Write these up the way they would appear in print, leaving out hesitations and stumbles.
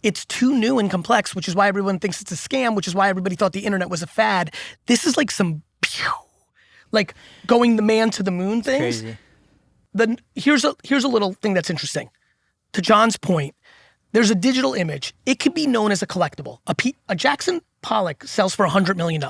it's too new and complex, which is why everyone thinks it's a scam, which is why everybody thought the internet was a fad. This is like some, like going the man to the moon things. Crazy. Here's a little thing that's interesting. To John's point, there's a digital image. It could be known as a collectible. A Jackson Pollock sells for $100 million.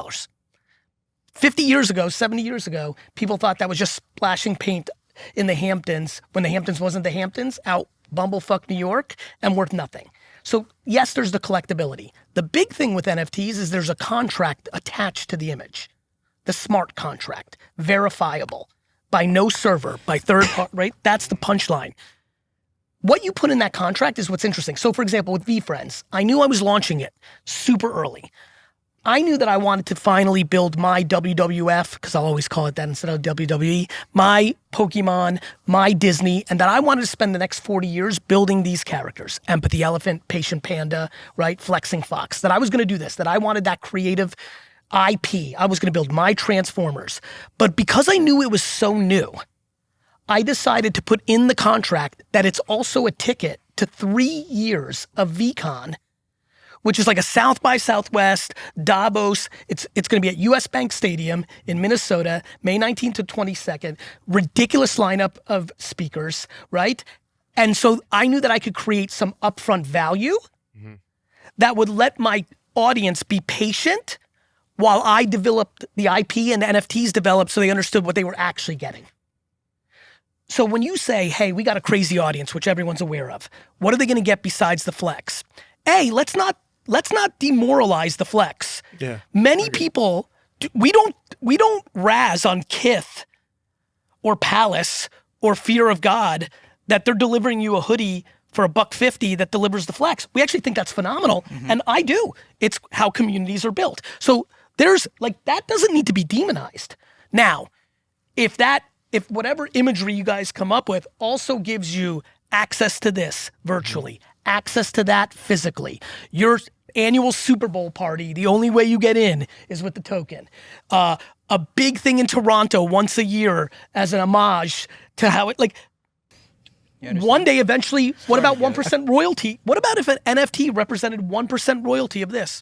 50 years ago, 70 years ago, people thought that was just splashing paint in the Hamptons when the Hamptons wasn't the Hamptons, out bumblefuck New York, and worth nothing. So yes, there's the collectability. The big thing with NFTs is there's a contract attached to the image. The smart contract, verifiable, by no server, by third party, right? That's the punchline. What you put in that contract is what's interesting. So for example, with VeeFriends, I knew I was launching it super early. I knew that I wanted to finally build my WWF, because I'll always call it that instead of WWE, my Pokemon, my Disney, and that I wanted to spend the next 40 years building these characters. Empathy Elephant, Patient Panda, right? Flexing Fox. That I was gonna do this, that I wanted that creative IP. I was gonna build my Transformers. But because I knew it was so new, I decided to put in the contract that it's also a ticket to 3 years of VCon, which is like a South by Southwest, Davos. It's gonna be at US Bank Stadium in Minnesota, May 19th to 22nd. Ridiculous lineup of speakers, right? And so I knew that I could create some upfront value that would let my audience be patient while I developed the IP and the NFTs developed so they understood what they were actually getting. So when you say, hey, we got a crazy audience, which everyone's aware of, what are they gonna get besides the flex? A, let's not demoralize the flex. Yeah. Many people, we don't razz on Kith or Palace or Fear of God that they're delivering you a hoodie for $150 that delivers the flex. We actually think that's phenomenal, and I do. It's how communities are built. So there's like, that doesn't need to be demonized. Now, if whatever imagery you guys come up with also gives you access to this virtually, access to that physically, your annual Super Bowl party, the only way you get in is with the token. A big thing in Toronto once a year as an homage to how it, like, one day eventually, what about 1% royalty? What about if an NFT represented 1% royalty of this?